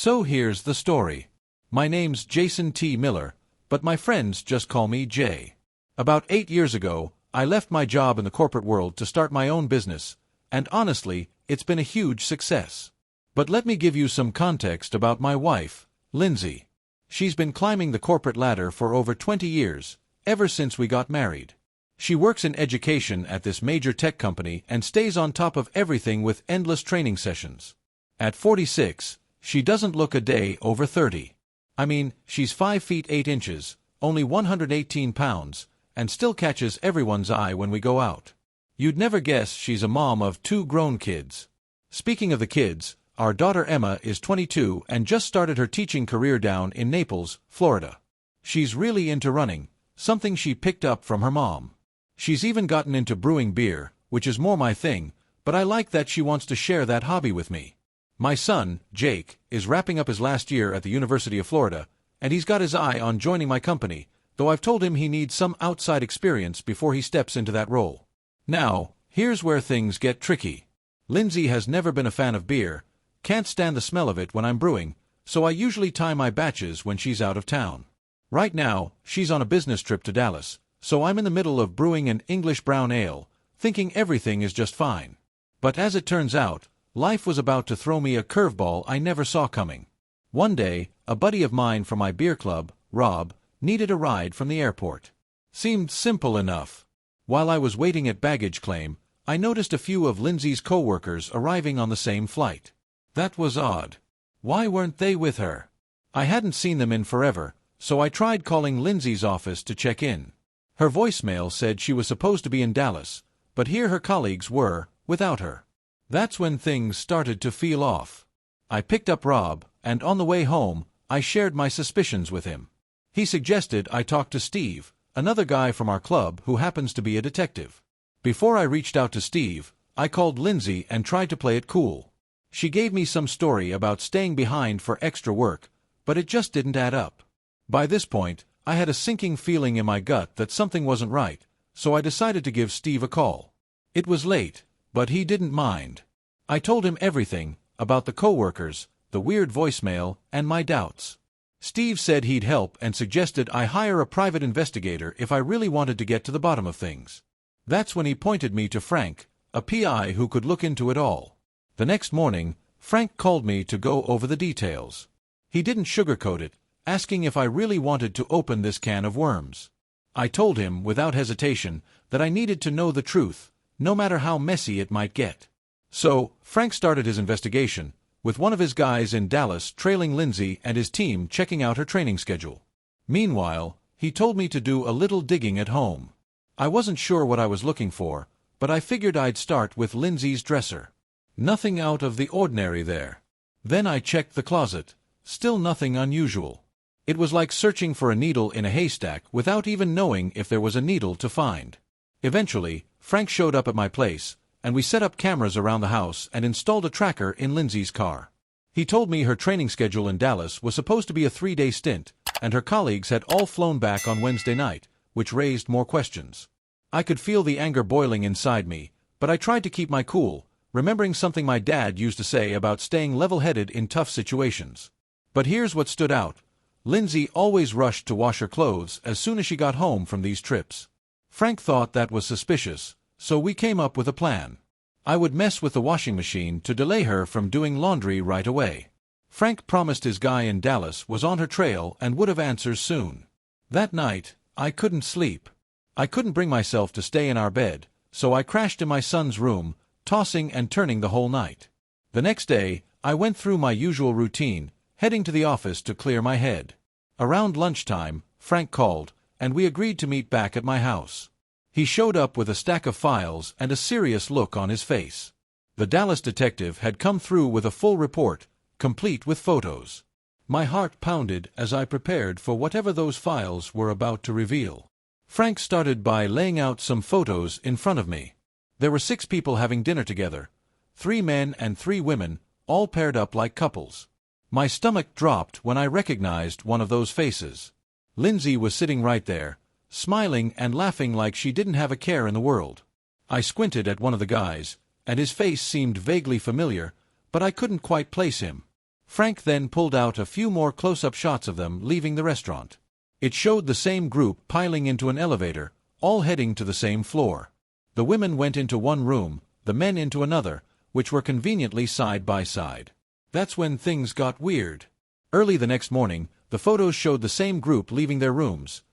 So here's the story. My name's Jason T. Miller, but my friends just call me Jay. About 8 years ago, I left my job in the corporate world to start my own business, and honestly, it's been a huge success. But let me give you some context about my wife, Lindsay. She's been climbing the corporate ladder for over 20 years, ever since we got married. She works in education at this major tech company and stays on top of everything with endless training sessions. At 46, she doesn't look a day over 30. I mean, she's 5 feet 8 inches, only 118 pounds, and still catches everyone's eye when we go out. You'd never guess she's a mom of 2 grown kids. Speaking of the kids, our daughter Emma is 22 and just started her teaching career down in Naples, Florida. She's really into running, something she picked up from her mom. She's even gotten into brewing beer, which is more my thing, but I like that she wants to share that hobby with me. My son, Jake, is wrapping up his last year at the University of Florida, and he's got his eye on joining my company, though I've told him he needs some outside experience before he steps into that role. Now, here's where things get tricky. Lindsay has never been a fan of beer, can't stand the smell of it when I'm brewing, so I usually time my batches when she's out of town. Right now, she's on a business trip to Dallas, so I'm in the middle of brewing an English brown ale, thinking everything is just fine. But as it turns out, life was about to throw me a curveball I never saw coming. One day, a buddy of mine from my beer club, Rob, needed a ride from the airport. Seemed simple enough. While I was waiting at baggage claim, I noticed a few of Lindsay's co-workers arriving on the same flight. That was odd. Why weren't they with her? I hadn't seen them in forever, so I tried calling Lindsay's office to check in. Her voicemail said she was supposed to be in Dallas, but here her colleagues were, without her. That's when things started to feel off. I picked up Rob, and on the way home, I shared my suspicions with him. He suggested I talk to Steve, another guy from our club who happens to be a detective. Before I reached out to Steve, I called Lindsay and tried to play it cool. She gave me some story about staying behind for extra work, but it just didn't add up. By this point, I had a sinking feeling in my gut that something wasn't right, so I decided to give Steve a call. It was late, but he didn't mind. I told him everything, about the coworkers, the weird voicemail, and my doubts. Steve said he'd help and suggested I hire a private investigator if I really wanted to get to the bottom of things. That's when he pointed me to Frank, a PI who could look into it all. The next morning, Frank called me to go over the details. He didn't sugarcoat it, asking if I really wanted to open this can of worms. I told him, without hesitation, that I needed to know the truth, no matter how messy it might get. So, Frank started his investigation, with one of his guys in Dallas trailing Lindsay and his team checking out her training schedule. Meanwhile, he told me to do a little digging at home. I wasn't sure what I was looking for, but I figured I'd start with Lindsay's dresser. Nothing out of the ordinary there. Then I checked the closet. Still nothing unusual. It was like searching for a needle in a haystack without even knowing if there was a needle to find. Eventually, Frank showed up at my place, and we set up cameras around the house and installed a tracker in Lindsay's car. He told me her training schedule in Dallas was supposed to be a 3-day stint, and her colleagues had all flown back on Wednesday night, which raised more questions. I could feel the anger boiling inside me, but I tried to keep my cool, remembering something my dad used to say about staying level-headed in tough situations. But here's what stood out. Lindsay always rushed to wash her clothes as soon as she got home from these trips. Frank thought that was suspicious, so we came up with a plan. I would mess with the washing machine to delay her from doing laundry right away. Frank promised his guy in Dallas was on her trail and would have answers soon. That night, I couldn't sleep. I couldn't bring myself to stay in our bed, so I crashed in my son's room, tossing and turning the whole night. The next day, I went through my usual routine, heading to the office to clear my head. Around lunchtime, Frank called, and we agreed to meet back at my house. He showed up with a stack of files and a serious look on his face. The Dallas detective had come through with a full report, complete with photos. My heart pounded as I prepared for whatever those files were about to reveal. Frank started by laying out some photos in front of me. There were 6 people having dinner together, 3 men and 3 women, all paired up like couples. My stomach dropped when I recognized one of those faces. Lindsay was sitting right there, smiling and laughing like she didn't have a care in the world. I squinted at one of the guys, and his face seemed vaguely familiar, but I couldn't quite place him. Frank then pulled out a few more close-up shots of them leaving the restaurant. It showed the same group piling into an elevator, all heading to the same floor. The women went into one room, the men into another, which were conveniently side by side. That's when things got weird. Early the next morning, the photos showed the same group leaving their rooms.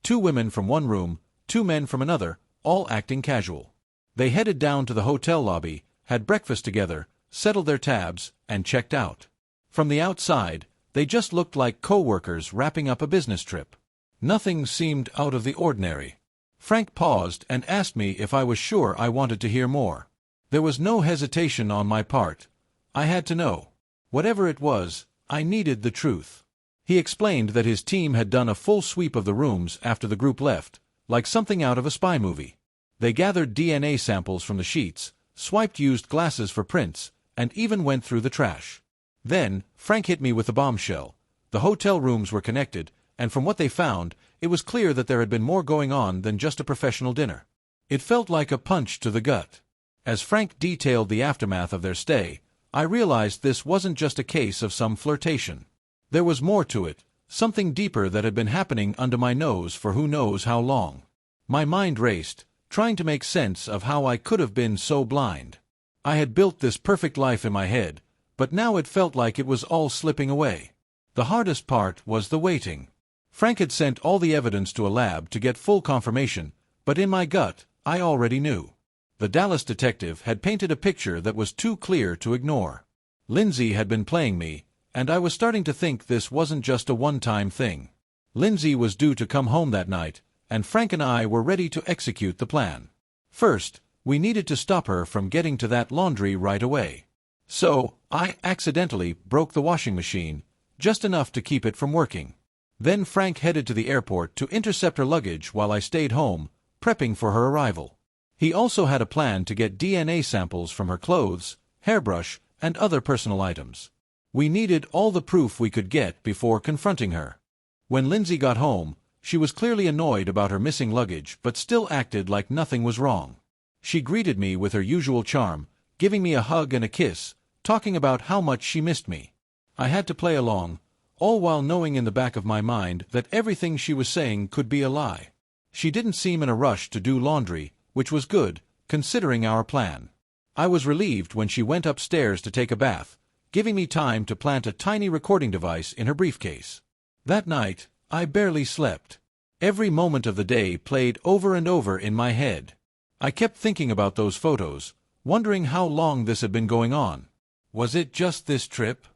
2 women from one room, 2 men from another, all acting casual. They headed down to the hotel lobby, had breakfast together, settled their tabs, and checked out. From the outside, they just looked like co-workers wrapping up a business trip. Nothing seemed out of the ordinary. Frank paused and asked me if I was sure I wanted to hear more. There was no hesitation on my part. I had to know. Whatever it was, I needed the truth. He explained that his team had done a full sweep of the rooms after the group left, like something out of a spy movie. They gathered DNA samples from the sheets, swiped used glasses for prints, and even went through the trash. Then, Frank hit me with the bombshell. The hotel rooms were connected, and from what they found, it was clear that there had been more going on than just a professional dinner. It felt like a punch to the gut. As Frank detailed the aftermath of their stay, I realized this wasn't just a case of some flirtation. There was more to it, something deeper that had been happening under my nose for who knows how long. My mind raced, trying to make sense of how I could have been so blind. I had built this perfect life in my head, but now it felt like it was all slipping away. The hardest part was the waiting. Frank had sent all the evidence to a lab to get full confirmation, but in my gut, I already knew. The Dallas detective had painted a picture that was too clear to ignore. Lindsay had been playing me, and I was starting to think this wasn't just a one-time thing. Lindsay was due to come home that night, and Frank and I were ready to execute the plan. First, we needed to stop her from getting to that laundry right away. So, I accidentally broke the washing machine, just enough to keep it from working. Then Frank headed to the airport to intercept her luggage while I stayed home, prepping for her arrival. He also had a plan to get DNA samples from her clothes, hairbrush, and other personal items. We needed all the proof we could get before confronting her. When Lindsay got home, she was clearly annoyed about her missing luggage but still acted like nothing was wrong. She greeted me with her usual charm, giving me a hug and a kiss, talking about how much she missed me. I had to play along, all while knowing in the back of my mind that everything she was saying could be a lie. She didn't seem in a rush to do laundry, which was good, considering our plan. I was relieved when she went upstairs to take a bath, giving me time to plant a tiny recording device in her briefcase. That night, I barely slept. Every moment of the day played over and over in my head. I kept thinking about those photos, wondering how long this had been going on. Was it just this trip?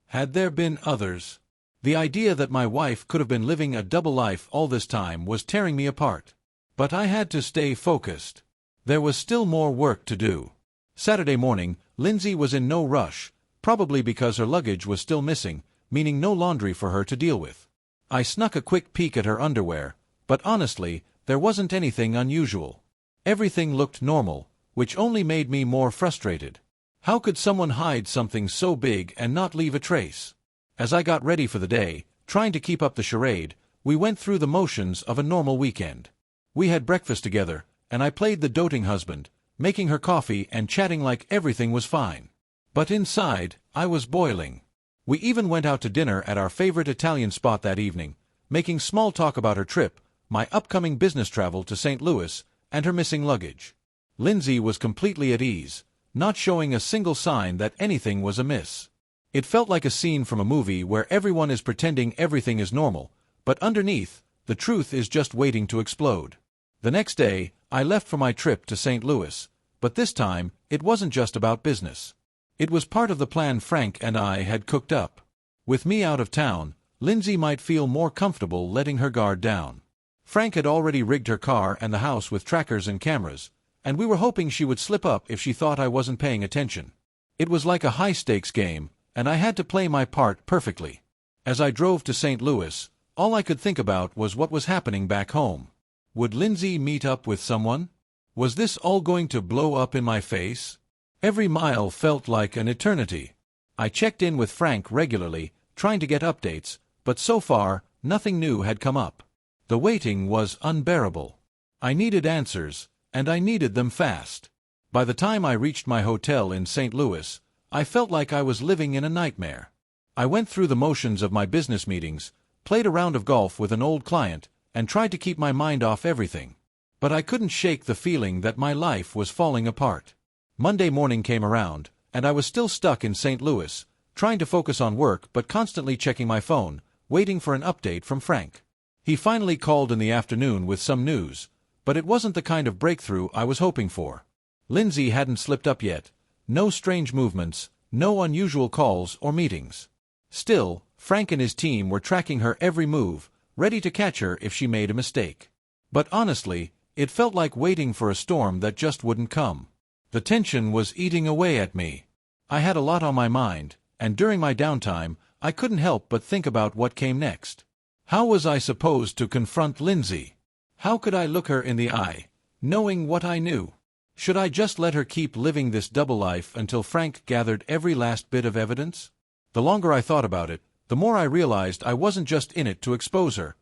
Had there been others? The idea that my wife could have been living a double life all this time was tearing me apart. But I had to stay focused. There was still more work to do. Saturday morning, Lindsay was in no rush, probably because her luggage was still missing, meaning no laundry for her to deal with. I snuck a quick peek at her underwear, but honestly, there wasn't anything unusual. Everything looked normal, which only made me more frustrated. How could someone hide something so big and not leave a trace? As I got ready for the day, trying to keep up the charade, we went through the motions of a normal weekend. We had breakfast together, and I played the doting husband, making her coffee and chatting like everything was fine. But inside, I was boiling. We even went out to dinner at our favorite Italian spot that evening, making small talk about her trip, my upcoming business travel to St. Louis, and her missing luggage. Lindsay was completely at ease, not showing a single sign that anything was amiss. It felt like a scene from a movie where everyone is pretending everything is normal, but underneath, the truth is just waiting to explode. The next day, I left for my trip to St. Louis, but this time, it wasn't just about business. It was part of the plan Frank and I had cooked up. With me out of town, Lindsay might feel more comfortable letting her guard down. Frank had already rigged her car and the house with trackers and cameras, and we were hoping she would slip up if she thought I wasn't paying attention. It was like a high-stakes game, and I had to play my part perfectly. As I drove to St. Louis, all I could think about was what was happening back home. Would Lindsay meet up with someone? Was this all going to blow up in my face? Every mile felt like an eternity. I checked in with Frank regularly, trying to get updates, but so far, nothing new had come up. The waiting was unbearable. I needed answers, and I needed them fast. By the time I reached my hotel in St. Louis, I felt like I was living in a nightmare. I went through the motions of my business meetings, played a round of golf with an old client, and tried to keep my mind off everything. But I couldn't shake the feeling that my life was falling apart. Monday morning came around, and I was still stuck in St. Louis, trying to focus on work but constantly checking my phone, waiting for an update from Frank. He finally called in the afternoon with some news, but it wasn't the kind of breakthrough I was hoping for. Lindsay hadn't slipped up yet. No strange movements, no unusual calls or meetings. Still, Frank and his team were tracking her every move, ready to catch her if she made a mistake. But honestly, it felt like waiting for a storm that just wouldn't come. The tension was eating away at me. I had a lot on my mind, and during my downtime, I couldn't help but think about what came next. How was I supposed to confront Lindsay? How could I look her in the eye, knowing what I knew? Should I just let her keep living this double life until Frank gathered every last bit of evidence? The longer I thought about it, the more I realized I wasn't just in it to expose her.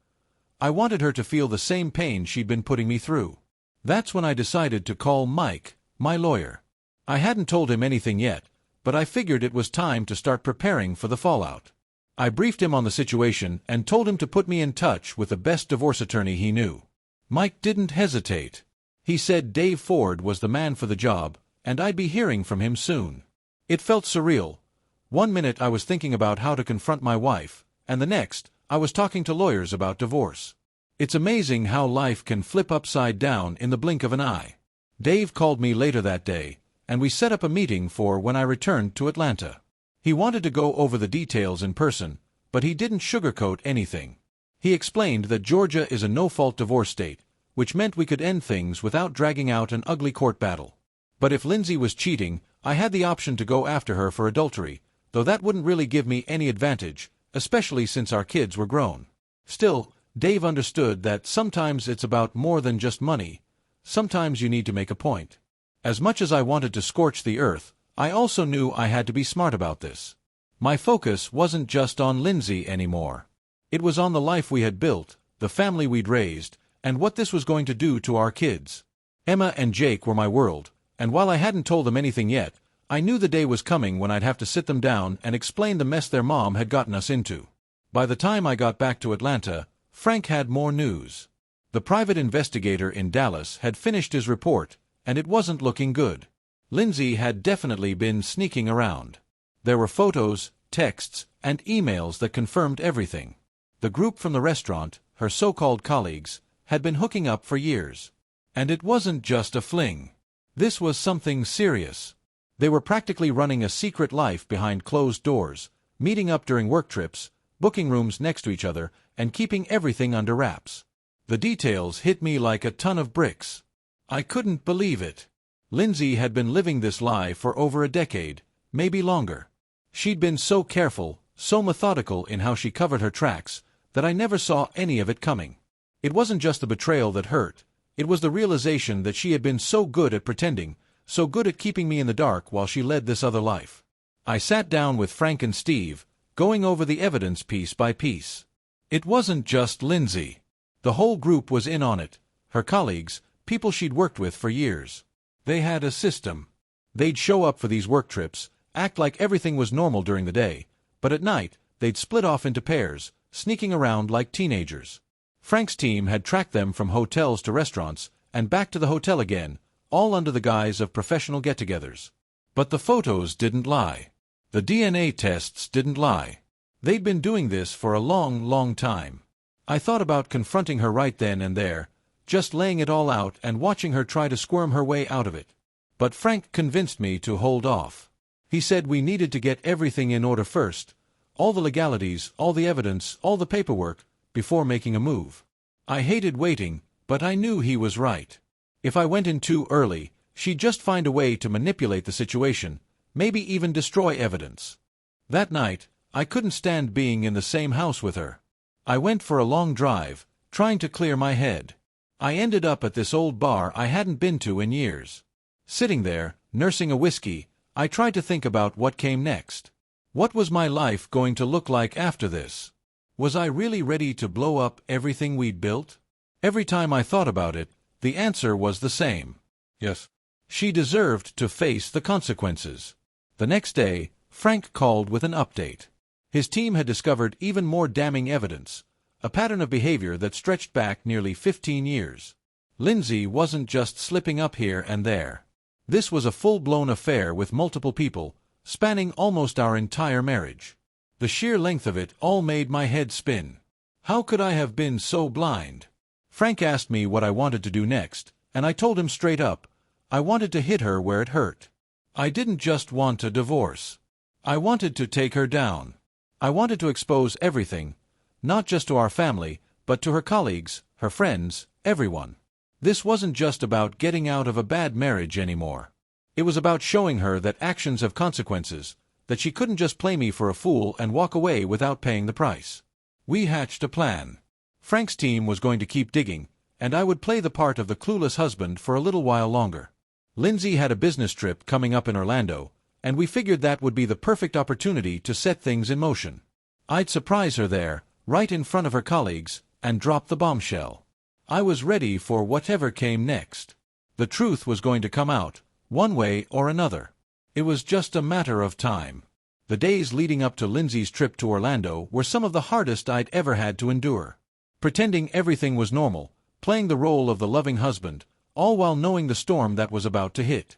I wanted her to feel the same pain she'd been putting me through. That's when I decided to call Mike, my lawyer. I hadn't told him anything yet, but I figured it was time to start preparing for the fallout. I briefed him on the situation and told him to put me in touch with the best divorce attorney he knew. Mike didn't hesitate. He said Dave Ford was the man for the job, and I'd be hearing from him soon. It felt surreal. One minute I was thinking about how to confront my wife, and the next, I was talking to lawyers about divorce. It's amazing how life can flip upside down in the blink of an eye. Dave called me later that day, and we set up a meeting for when I returned to Atlanta. He wanted to go over the details in person, but he didn't sugarcoat anything. He explained that Georgia is a no-fault divorce state, which meant we could end things without dragging out an ugly court battle. But if Lindsay was cheating, I had the option to go after her for adultery, though that wouldn't really give me any advantage, especially since our kids were grown. Still, Dave understood that sometimes it's about more than just money. Sometimes you need to make a point. As much as I wanted to scorch the earth, I also knew I had to be smart about this. My focus wasn't just on Lindsay anymore. It was on the life we had built, the family we'd raised, and what this was going to do to our kids. Emma and Jake were my world, and while I hadn't told them anything yet, I knew the day was coming when I'd have to sit them down and explain the mess their mom had gotten us into. By the time I got back to Atlanta, Frank had more news. The private investigator in Dallas had finished his report, and it wasn't looking good. Lindsay had definitely been sneaking around. There were photos, texts, and emails that confirmed everything. The group from the restaurant, her so-called colleagues, had been hooking up for years. And it wasn't just a fling. This was something serious. They were practically running a secret life behind closed doors, meeting up during work trips, booking rooms next to each other, and keeping everything under wraps. The details hit me like a ton of bricks. I couldn't believe it. Lindsay had been living this lie for over a decade, maybe longer. She'd been so careful, so methodical in how she covered her tracks, that I never saw any of it coming. It wasn't just the betrayal that hurt. It was the realization that she had been so good at pretending, so good at keeping me in the dark while she led this other life. I sat down with Frank and Steve, going over the evidence piece by piece. It wasn't just Lindsay. The whole group was in on it. Her colleagues, people she'd worked with for years. They had a system. They'd show up for these work trips, act like everything was normal during the day, but at night, they'd split off into pairs, sneaking around like teenagers. Frank's team had tracked them from hotels to restaurants, and back to the hotel again, all under the guise of professional get-togethers. But the photos didn't lie. The DNA tests didn't lie. They'd been doing this for a long, long time. I thought about confronting her right then and there, just laying it all out and watching her try to squirm her way out of it. But Frank convinced me to hold off. He said we needed to get everything in order first, all the legalities, all the evidence, all the paperwork, before making a move. I hated waiting, but I knew he was right. If I went in too early, she'd just find a way to manipulate the situation, maybe even destroy evidence. That night, I couldn't stand being in the same house with her. I went for a long drive, trying to clear my head. I ended up at this old bar I hadn't been to in years. Sitting there, nursing a whiskey, I tried to think about what came next. What was my life going to look like after this? Was I really ready to blow up everything we'd built? Every time I thought about it, the answer was the same. Yes. She deserved to face the consequences. The next day, Frank called with an update. His team had discovered even more damning evidence, a pattern of behavior that stretched back nearly 15 years. Lindsay wasn't just slipping up here and there. This was a full-blown affair with multiple people, spanning almost our entire marriage. The sheer length of it all made my head spin. How could I have been so blind? Frank asked me what I wanted to do next, and I told him straight up, I wanted to hit her where it hurt. I didn't just want a divorce. I wanted to take her down. I wanted to expose everything, not just to our family, but to her colleagues, her friends, everyone. This wasn't just about getting out of a bad marriage anymore. It was about showing her that actions have consequences, that she couldn't just play me for a fool and walk away without paying the price. We hatched a plan. Frank's team was going to keep digging, and I would play the part of the clueless husband for a little while longer. Lindsay had a business trip coming up in Orlando, and we figured that would be the perfect opportunity to set things in motion. I'd surprise her there, right in front of her colleagues, and drop the bombshell. I was ready for whatever came next. The truth was going to come out, one way or another. It was just a matter of time. The days leading up to Lindsay's trip to Orlando were some of the hardest I'd ever had to endure. Pretending everything was normal, playing the role of the loving husband, all while knowing the storm that was about to hit.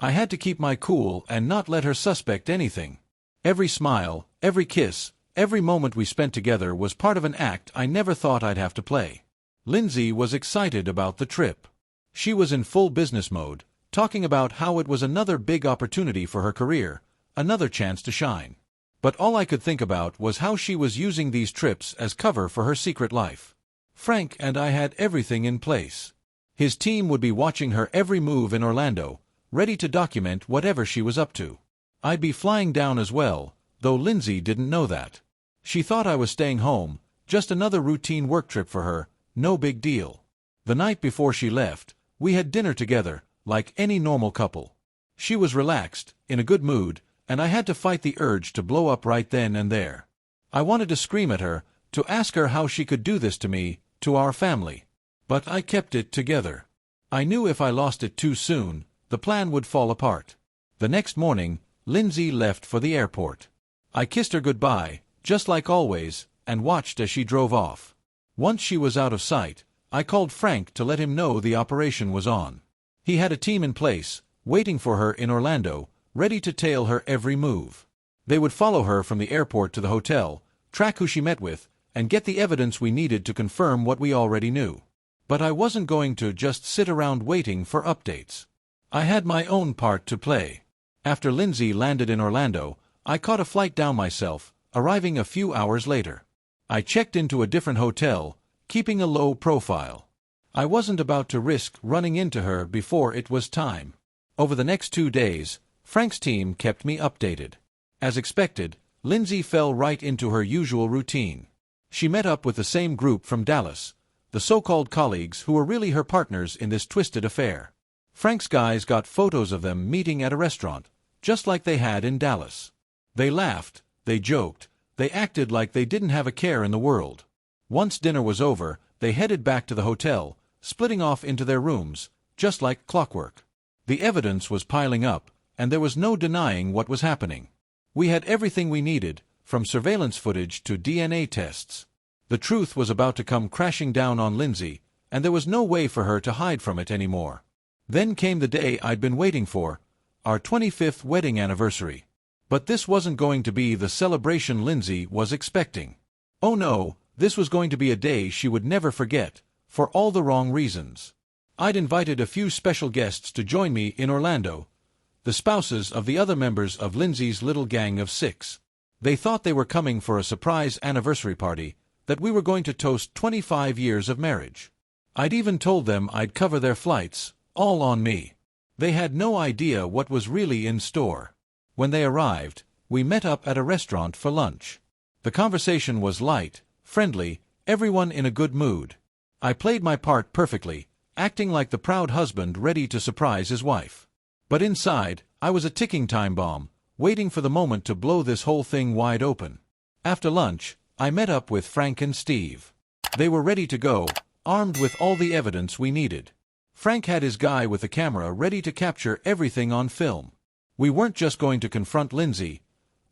I had to keep my cool and not let her suspect anything. Every smile, every kiss, every moment we spent together was part of an act I never thought I'd have to play. Lindsay was excited about the trip. She was in full business mode, talking about how it was another big opportunity for her career, another chance to shine. But all I could think about was how she was using these trips as cover for her secret life. Frank and I had everything in place. His team would be watching her every move in Orlando, ready to document whatever she was up to. I'd be flying down as well, though Lindsay didn't know that. She thought I was staying home, just another routine work trip for her, no big deal. The night before she left, we had dinner together, like any normal couple. She was relaxed, in a good mood, and I had to fight the urge to blow up right then and there. I wanted to scream at her, to ask her how she could do this to me, to our family. But I kept it together. I knew if I lost it too soon, the plan would fall apart. The next morning, Lindsay left for the airport. I kissed her goodbye, just like always, and watched as she drove off. Once she was out of sight, I called Frank to let him know the operation was on. He had a team in place, waiting for her in Orlando, ready to tail her every move. They would follow her from the airport to the hotel, track who she met with, and get the evidence we needed to confirm what we already knew. But I wasn't going to just sit around waiting for updates. I had my own part to play. After Lindsay landed in Orlando, I caught a flight down myself, arriving a few hours later. I checked into a different hotel, keeping a low profile. I wasn't about to risk running into her before it was time. Over the next 2 days, Frank's team kept me updated. As expected, Lindsay fell right into her usual routine. She met up with the same group from Dallas, the so-called colleagues who were really her partners in this twisted affair. Frank's guys got photos of them meeting at a restaurant, just like they had in Dallas. They laughed, they joked, they acted like they didn't have a care in the world. Once dinner was over, they headed back to the hotel, splitting off into their rooms, just like clockwork. The evidence was piling up, and there was no denying what was happening. We had everything we needed, from surveillance footage to DNA tests. The truth was about to come crashing down on Lindsay, and there was no way for her to hide from it anymore. Then came the day I'd been waiting for, our 25th wedding anniversary. But this wasn't going to be the celebration Lindsay was expecting. Oh no, this was going to be a day she would never forget, for all the wrong reasons. I'd invited a few special guests to join me in Orlando, the spouses of the other members of Lindsay's little gang of 6. They thought they were coming for a surprise anniversary party, that we were going to toast 25 years of marriage. I'd even told them I'd cover their flights, all on me. They had no idea what was really in store. When they arrived, we met up at a restaurant for lunch. The conversation was light, friendly, everyone in a good mood. I played my part perfectly, acting like the proud husband ready to surprise his wife. But inside, I was a ticking time bomb, waiting for the moment to blow this whole thing wide open. After lunch, I met up with Frank and Steve. They were ready to go, armed with all the evidence we needed. Frank had his guy with the camera ready to capture everything on film. We weren't just going to confront Lindsay,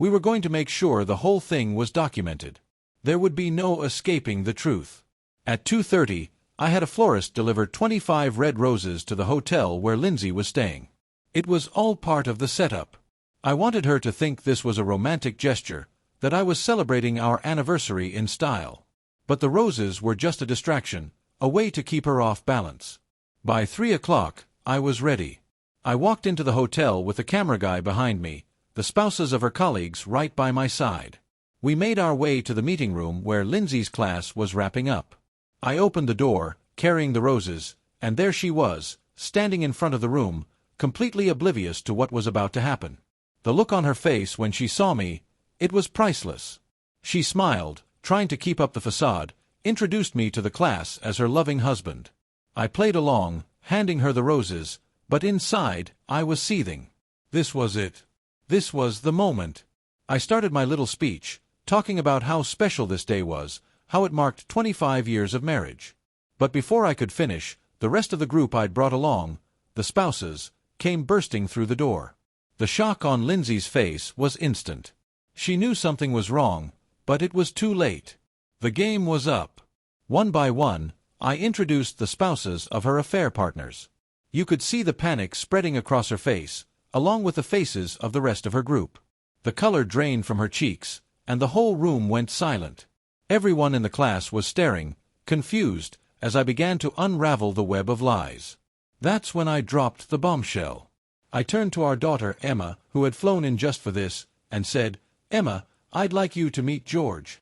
We were going to make sure the whole thing was documented. There would be no escaping the truth. At 2:30, I had a florist deliver 25 red roses to the hotel where Lindsay was staying. It was all part of the setup. I wanted her to think this was a romantic gesture, that I was celebrating our anniversary in style. But the roses were just a distraction, a way to keep her off balance. By 3 o'clock, I was ready. I walked into the hotel with the camera guy behind me, the spouses of her colleagues right by my side. We made our way to the meeting room where Lindsay's class was wrapping up. I opened the door, carrying the roses, and there she was, standing in front of the room, completely oblivious to what was about to happen. The look on her face when she saw me, it was priceless. She smiled, trying to keep up the facade, introduced me to the class as her loving husband. I played along, handing her the roses, but inside, I was seething. This was it. This was the moment. I started my little speech, talking about how special this day was, how it marked 25 years of marriage. But before I could finish, the rest of the group I'd brought along, the spouses, came bursting through the door. The shock on Lindsay's face was instant. She knew something was wrong, but it was too late. The game was up. One by one, I introduced the spouses of her affair partners. You could see the panic spreading across her face, along with the faces of the rest of her group. The color drained from her cheeks, and the whole room went silent. Everyone in the class was staring, confused, as I began to unravel the web of lies. That's when I dropped the bombshell. I turned to our daughter, Emma, who had flown in just for this, and said, "Emma, I'd like you to meet George.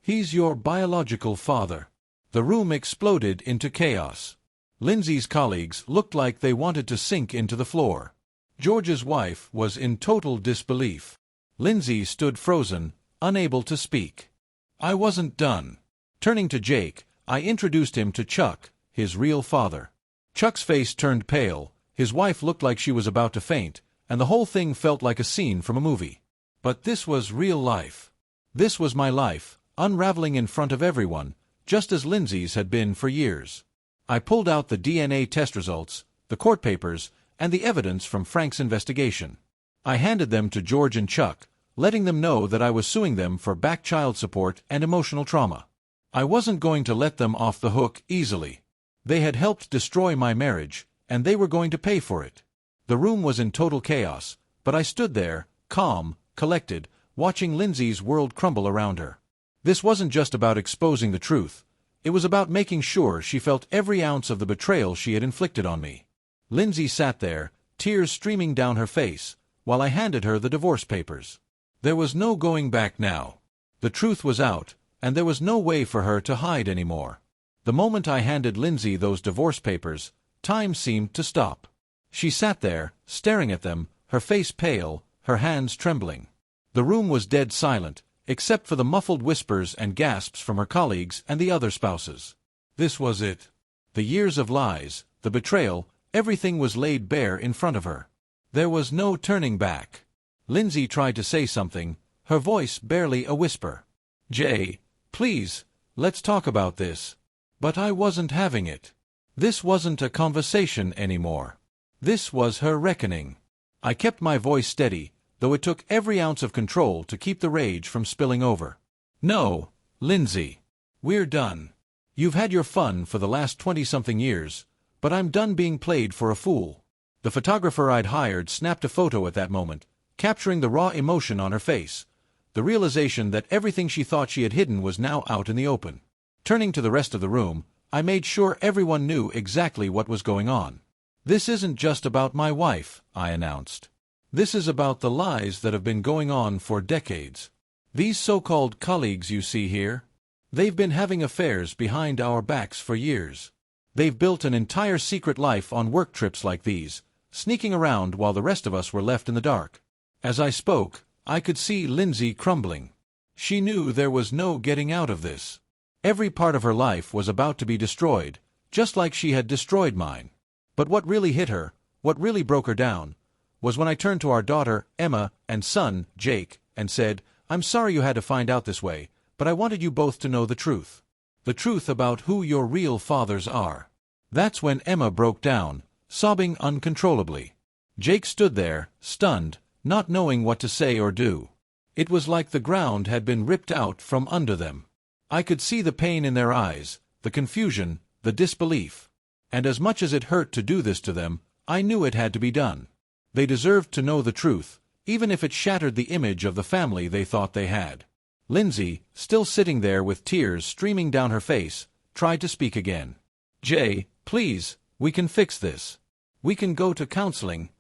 He's your biological father." The room exploded into chaos. Lindsay's colleagues looked like they wanted to sink into the floor. George's wife was in total disbelief. Lindsay stood frozen, unable to speak. I wasn't done. Turning to Jake, I introduced him to Chuck, his real father. Chuck's face turned pale, his wife looked like she was about to faint, and the whole thing felt like a scene from a movie. But this was real life. This was my life, unraveling in front of everyone, just as Lindsay's had been for years. I pulled out the DNA test results, the court papers, and the evidence from Frank's investigation. I handed them to George and Chuck, letting them know that I was suing them for back child support and emotional trauma. I wasn't going to let them off the hook easily. They had helped destroy my marriage, and they were going to pay for it. The room was in total chaos, but I stood there, calm, collected, watching Lindsay's world crumble around her. This wasn't just about exposing the truth. It was about making sure she felt every ounce of the betrayal she had inflicted on me. Lindsay sat there, tears streaming down her face, while I handed her the divorce papers. There was no going back now. The truth was out, and there was no way for her to hide anymore. The moment I handed Lindsay those divorce papers, time seemed to stop. She sat there, staring at them, her face pale, her hands trembling. The room was dead silent, except for the muffled whispers and gasps from her colleagues and the other spouses. This was it. The years of lies, the betrayal, everything was laid bare in front of her. There was no turning back. Lindsay tried to say something, her voice barely a whisper. "Jay, please, let's talk about this." But I wasn't having it. This wasn't a conversation anymore. This was her reckoning. I kept my voice steady, though it took every ounce of control to keep the rage from spilling over. "No, Lindsay. We're done. You've had your fun for the last 20-something years, but I'm done being played for a fool." The photographer I'd hired snapped a photo at that moment, capturing the raw emotion on her face, the realization that everything she thought she had hidden was now out in the open. Turning to the rest of the room, I made sure everyone knew exactly what was going on. "This isn't just about my wife," I announced. "This is about the lies that have been going on for decades. These so-called colleagues you see here, they've been having affairs behind our backs for years. They've built an entire secret life on work trips like these, sneaking around while the rest of us were left in the dark." As I spoke, I could see Lindsay crumbling. She knew there was no getting out of this. Every part of her life was about to be destroyed, just like she had destroyed mine. But what really hit her, what really broke her down, was when I turned to our daughter, Emma, and son, Jake, and said, "I'm sorry you had to find out this way, but I wanted you both to know the truth. The truth about who your real fathers are." That's when Emma broke down, sobbing uncontrollably. Jake stood there, stunned, not knowing what to say or do. It was like the ground had been ripped out from under them. I could see the pain in their eyes, the confusion, the disbelief. And as much as it hurt to do this to them, I knew it had to be done. They deserved to know the truth, even if it shattered the image of the family they thought they had. Lindsay, still sitting there with tears streaming down her face, tried to speak again. "Jay, please, we can fix this. We can go to counseling.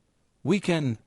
We can—"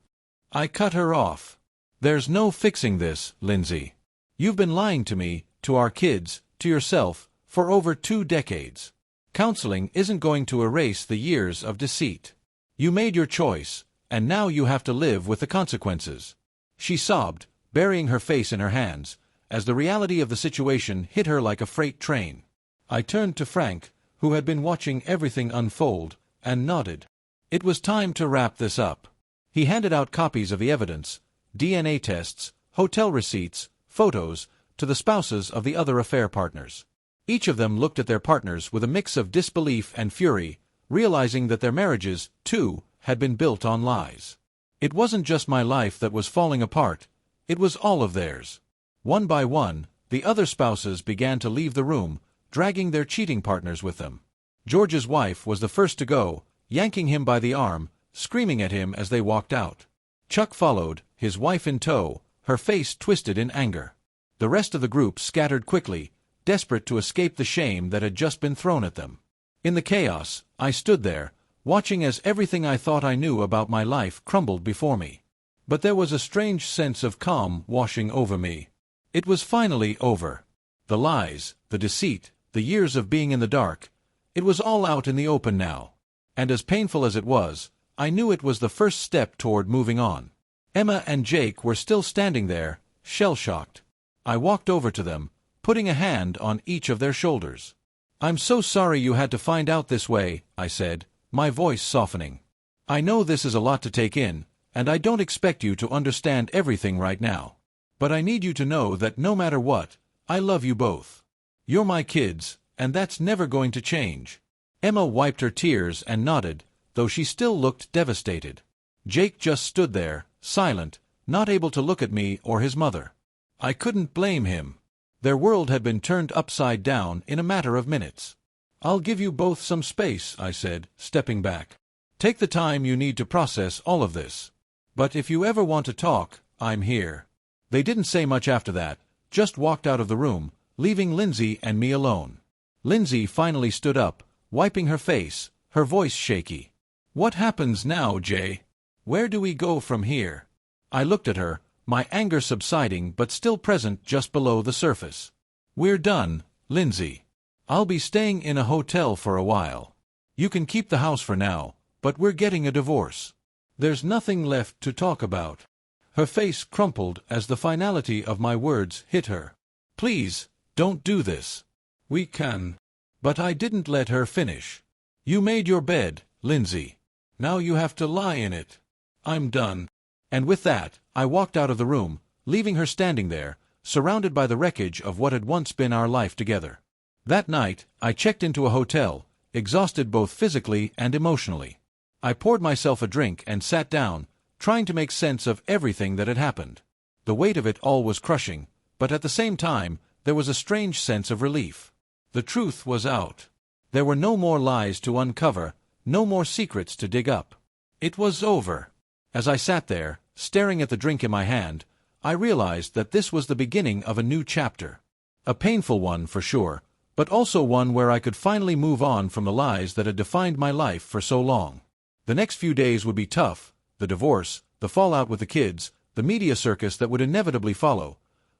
I cut her off. "There's no fixing this, Lindsay. You've been lying to me, to our kids, to yourself, for over 2 decades. Counseling isn't going to erase the years of deceit. You made your choice, and now you have to live with the consequences." She sobbed, burying her face in her hands, as the reality of the situation hit her like a freight train. I turned to Frank, who had been watching everything unfold, and nodded. It was time to wrap this up. He handed out copies of the evidence, DNA tests, hotel receipts, photos, to the spouses of the other affair partners. Each of them looked at their partners with a mix of disbelief and fury, realizing that their marriages, too, had been built on lies. It wasn't just my life that was falling apart, it was all of theirs. One by one, the other spouses began to leave the room, dragging their cheating partners with them. George's wife was the first to go, yanking him by the arm, screaming at him as they walked out. Chuck followed, his wife in tow, her face twisted in anger. The rest of the group scattered quickly, desperate to escape the shame that had just been thrown at them. In the chaos, I stood there, watching as everything I thought I knew about my life crumbled before me. But there was a strange sense of calm washing over me. It was finally over. The lies, the deceit, the years of being in the dark, it was all out in the open now. And as painful as it was, I knew it was the first step toward moving on. Emma and Jake were still standing there, shell-shocked. I walked over to them, putting a hand on each of their shoulders. "I'm so sorry you had to find out this way," I said, my voice softening. "I know this is a lot to take in, and I don't expect you to understand everything right now. But I need you to know that no matter what, I love you both. You're my kids, and that's never going to change." Emma wiped her tears and nodded, though she still looked devastated. Jake just stood there, silent, not able to look at me or his mother. I couldn't blame him. Their world had been turned upside down in a matter of minutes. "I'll give you both some space," I said, stepping back. "Take the time you need to process all of this. But if you ever want to talk, I'm here." They didn't say much after that, just walked out of the room, leaving Lindsay and me alone. Lindsay finally stood up, wiping her face, her voice shaky. "What happens now, Jay? Where do we go from here?" I looked at her, my anger subsiding but still present just below the surface. "We're done, Lindsay. I'll be staying in a hotel for a while. You can keep the house for now, but we're getting a divorce. There's nothing left to talk about." Her face crumpled as the finality of my words hit her. "Please, don't do this. We can—" But I didn't let her finish. "You made your bed, Lindsay. Now you have to lie in it. I'm done." And with that, I walked out of the room, leaving her standing there, surrounded by the wreckage of what had once been our life together. That night, I checked into a hotel, exhausted both physically and emotionally. I poured myself a drink and sat down, trying to make sense of everything that had happened. The weight of it all was crushing, but at the same time, there was a strange sense of relief. The truth was out. There were no more lies to uncover, no more secrets to dig up. It was over. As I sat there, staring at the drink in my hand, I realized that this was the beginning of a new chapter. A painful one, for sure, but also one where I could finally move on from the lies that had defined my life for so long. The next few days would be tough, the divorce, the fallout with the kids, the media circus that would inevitably follow.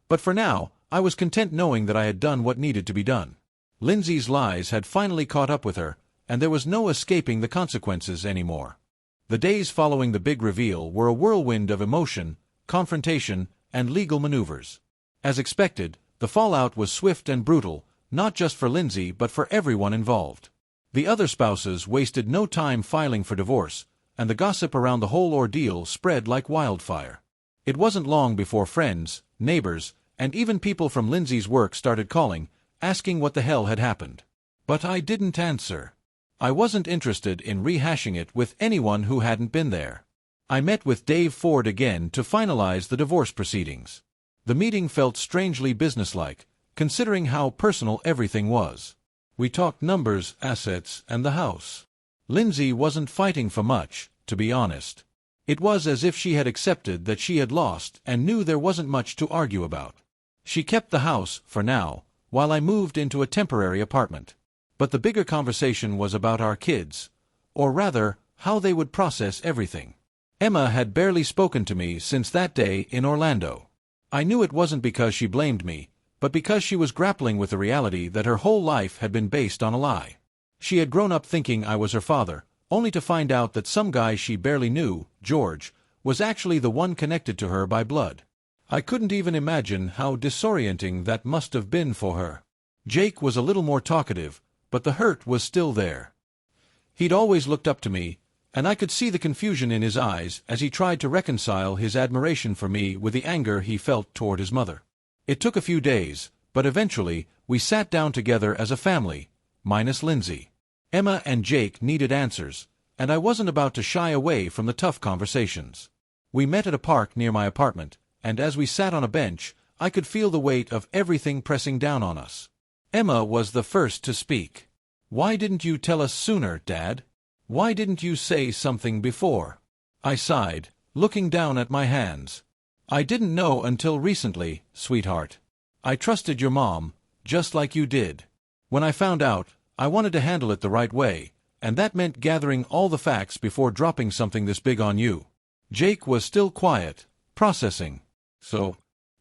But for now, I was content knowing that I had done what needed to be done. Lindsay's lies had finally caught up with her, and there was no escaping the consequences anymore. The days following the big reveal were a whirlwind of emotion, confrontation, and legal maneuvers. As expected, the fallout was swift and brutal, not just for Lindsay but for everyone involved. The other spouses wasted no time filing for divorce, and the gossip around the whole ordeal spread like wildfire. It wasn't long before friends, neighbors, and even people from Lindsay's work started calling, asking what the hell had happened. But I didn't answer. I wasn't interested in rehashing it with anyone who hadn't been there. I met with Dave Ford again to finalize the divorce proceedings. The meeting felt strangely businesslike, considering how personal everything was. We talked numbers, assets, and the house. Lindsay wasn't fighting for much, to be honest. It was as if she had accepted that she had lost and knew there wasn't much to argue about. She kept the house, for now, while I moved into a temporary apartment. But the bigger conversation was about our kids, or rather, how they would process everything. Emma had barely spoken to me since that day in Orlando. I knew it wasn't because she blamed me, but because she was grappling with the reality that her whole life had been based on a lie. She had grown up thinking I was her father, only to find out that some guy she barely knew, George, was actually the one connected to her by blood. I couldn't even imagine how disorienting that must have been for her. Jake was a little more talkative, but the hurt was still there. He'd always looked up to me, and I could see the confusion in his eyes as he tried to reconcile his admiration for me with the anger he felt toward his mother. It took a few days, but eventually we sat down together as a family, minus Lindsay. Emma and Jake needed answers, and I wasn't about to shy away from the tough conversations. We met at a park near my apartment, and as we sat on a bench, I could feel the weight of everything pressing down on us. Emma was the first to speak. "Why didn't you tell us sooner, Dad? Why didn't you say something before?" I sighed, looking down at my hands. "I didn't know until recently, sweetheart. I trusted your mom, just like you did. When I found out, I wanted to handle it the right way, and that meant gathering all the facts before dropping something this big on you." Jake was still quiet, processing. "So,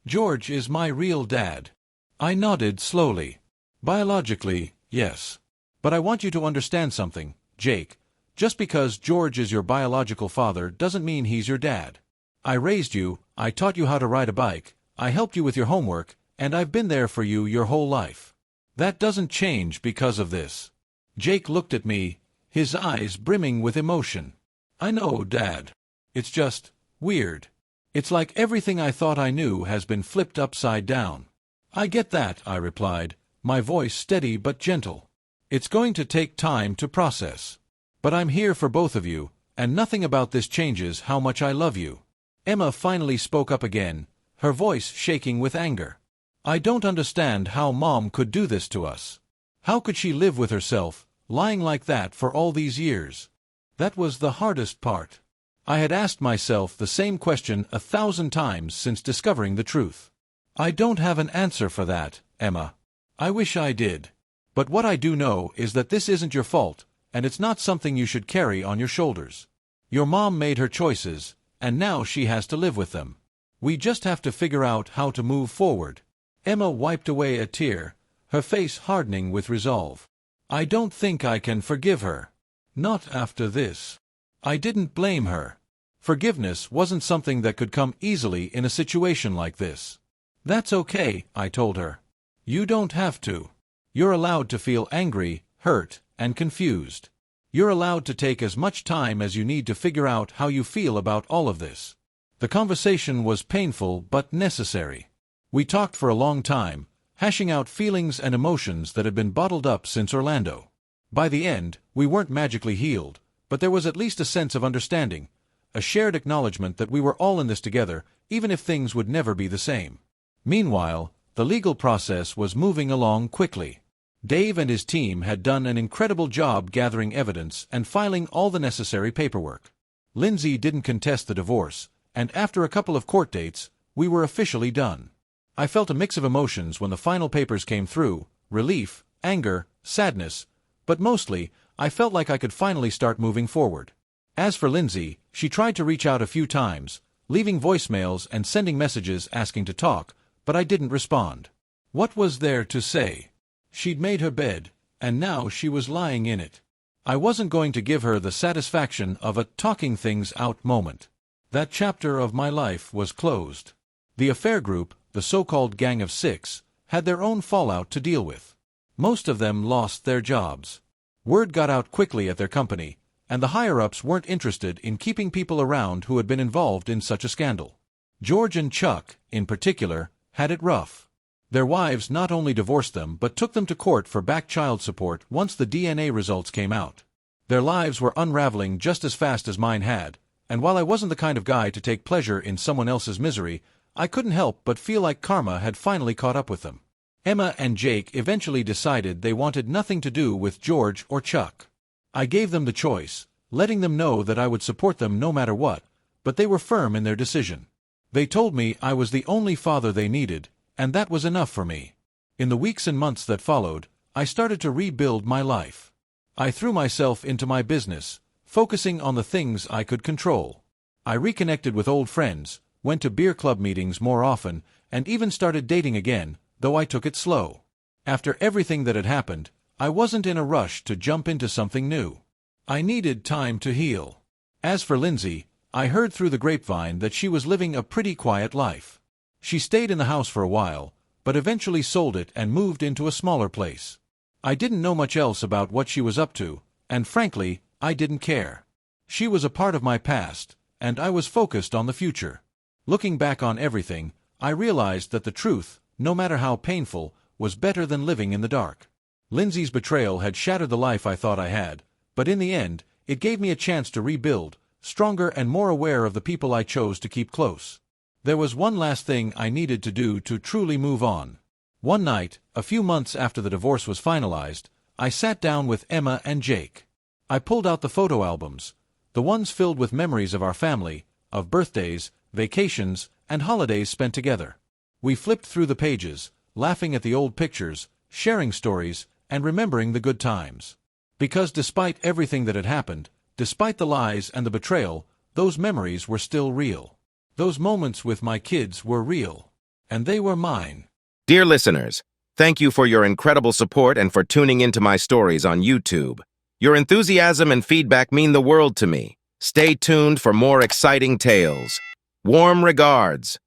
George is my real dad." I nodded slowly. "Biologically, yes. But I want you to understand something, Jake. Just because George is your biological father doesn't mean he's your dad. I raised you, I taught you how to ride a bike, I helped you with your homework, and I've been there for you your whole life. That doesn't change because of this." Jake looked at me, his eyes brimming with emotion. "I know, Dad. It's just weird. It's like everything I thought I knew has been flipped upside down." "I get that," I replied, my voice steady but gentle. "It's going to take time to process. But I'm here for both of you, and nothing about this changes how much I love you." Emma finally spoke up again, her voice shaking with anger. "I don't understand how Mom could do this to us. How could she live with herself, lying like that for all these years?" That was the hardest part. I had asked myself the same question 1,000 times since discovering the truth. "I don't have an answer for that, Emma. I wish I did. But what I do know is that this isn't your fault, and it's not something you should carry on your shoulders. Your mom made her choices, and now she has to live with them. We just have to figure out how to move forward." Emma wiped away a tear, her face hardening with resolve. "I don't think I can forgive her. Not after this." I didn't blame her. Forgiveness wasn't something that could come easily in a situation like this. "That's okay," I told her. "You don't have to. You're allowed to feel angry, hurt, and confused. You're allowed to take as much time as you need to figure out how you feel about all of this." The conversation was painful but necessary. We talked for a long time, hashing out feelings and emotions that had been bottled up since Orlando. By the end, we weren't magically healed, but there was at least a sense of understanding, a shared acknowledgement that we were all in this together, even if things would never be the same. Meanwhile, the legal process was moving along quickly. Dave and his team had done an incredible job gathering evidence and filing all the necessary paperwork. Lindsay didn't contest the divorce, and after a couple of court dates, we were officially done. I felt a mix of emotions when the final papers came through: relief, anger, sadness, but mostly, I felt like I could finally start moving forward. As for Lindsay, she tried to reach out a few times, leaving voicemails and sending messages asking to talk, but I didn't respond. What was there to say? She'd made her bed, and now she was lying in it. I wasn't going to give her the satisfaction of a talking things out moment. That chapter of my life was closed. The affair group, the so-called Gang of Six, had their own fallout to deal with. Most of them lost their jobs. Word got out quickly at their company, and the higher-ups weren't interested in keeping people around who had been involved in such a scandal. George and Chuck, in particular, had it rough. Their wives not only divorced them but took them to court for back child support once the DNA results came out. Their lives were unraveling just as fast as mine had, and while I wasn't the kind of guy to take pleasure in someone else's misery, I couldn't help but feel like karma had finally caught up with them. Emma and Jake eventually decided they wanted nothing to do with George or Chuck. I gave them the choice, letting them know that I would support them no matter what, but they were firm in their decision. They told me I was the only father they needed, and that was enough for me. In the weeks and months that followed, I started to rebuild my life. I threw myself into my business, focusing on the things I could control. I reconnected with old friends, went to beer club meetings more often, and even started dating again, though I took it slow. After everything that had happened, I wasn't in a rush to jump into something new. I needed time to heal. As for Lindsay, I heard through the grapevine that she was living a pretty quiet life. She stayed in the house for a while, but eventually sold it and moved into a smaller place. I didn't know much else about what she was up to, and frankly, I didn't care. She was a part of my past, and I was focused on the future. Looking back on everything, I realized that the truth, no matter how painful, was better than living in the dark. Lindsay's betrayal had shattered the life I thought I had, but in the end, it gave me a chance to rebuild, stronger and more aware of the people I chose to keep close. There was one last thing I needed to do to truly move on. One night, a few months after the divorce was finalized, I sat down with Emma and Jake. I pulled out the photo albums, the ones filled with memories of our family, of birthdays, vacations, and holidays spent together. We flipped through the pages, laughing at the old pictures, sharing stories, and remembering the good times. Because despite everything that had happened, despite the lies and the betrayal, those memories were still real. Those moments with my kids were real. And they were mine. Dear listeners, thank you for your incredible support and for tuning into my stories on YouTube. Your enthusiasm and feedback mean the world to me. Stay tuned for more exciting tales. Warm regards.